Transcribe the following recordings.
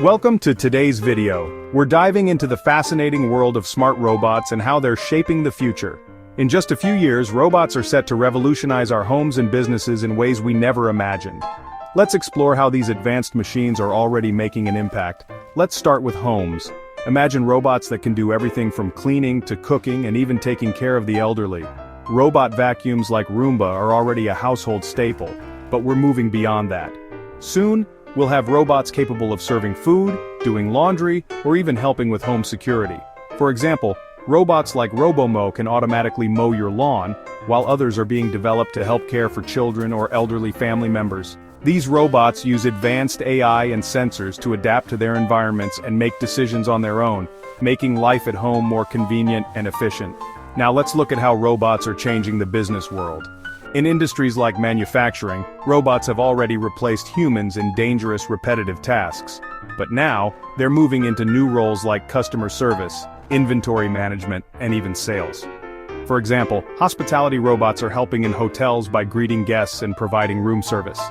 Welcome to today's video. We're diving into the fascinating world of smart robots and how they're shaping the future. In just a few years, robots are set to revolutionize our homes and businesses in ways we never imagined. Let's explore how these advanced machines are already making an impact. Let's start with homes. Imagine robots that can do everything from cleaning to cooking and even taking care of the elderly. Robot vacuums like Roomba are already a household staple, but we're moving beyond that. Soon, we'll have robots capable of serving food, doing laundry, or even helping with home security. For example, robots like Robomow can automatically mow your lawn, while others are being developed to help care for children or elderly family members. These robots use advanced AI and sensors to adapt to their environments and make decisions on their own, making life at home more convenient and efficient. Now let's look at how robots are changing the business world. In industries like manufacturing, robots have already replaced humans in dangerous, repetitive tasks. But now, they're moving into new roles like customer service, inventory management, and even sales. For example, hospitality robots are helping in hotels by greeting guests and providing room service.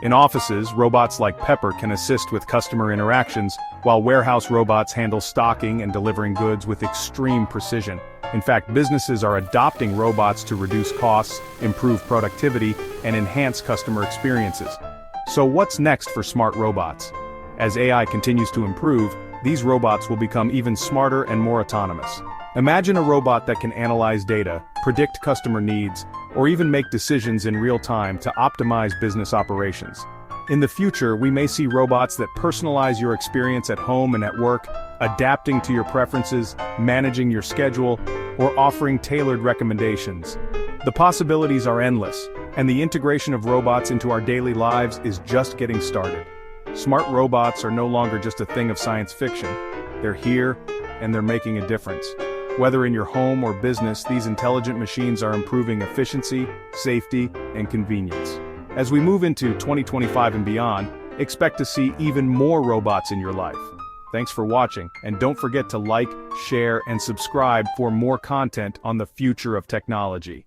In offices, robots like Pepper can assist with customer interactions, while warehouse robots handle stocking and delivering goods with extreme precision. In fact, businesses are adopting robots to reduce costs, improve productivity, and enhance customer experiences. So what's next for smart robots? As AI continues to improve, these robots will become even smarter and more autonomous. Imagine a robot that can analyze data, predict customer needs, or even make decisions in real time to optimize business operations. In the future, we may see robots that personalize your experience at home and at work, adapting to your preferences, managing your schedule, or offering tailored recommendations. The possibilities are endless, and the integration of robots into our daily lives is just getting started. Smart robots are no longer just a thing of science fiction. They're here, and they're making a difference. Whether in your home or business, these intelligent machines are improving efficiency, safety, and convenience. As we move into 2025 and beyond, expect to see even more robots in your life. Thanks for watching, and don't forget to like, share, and subscribe for more content on the future of technology.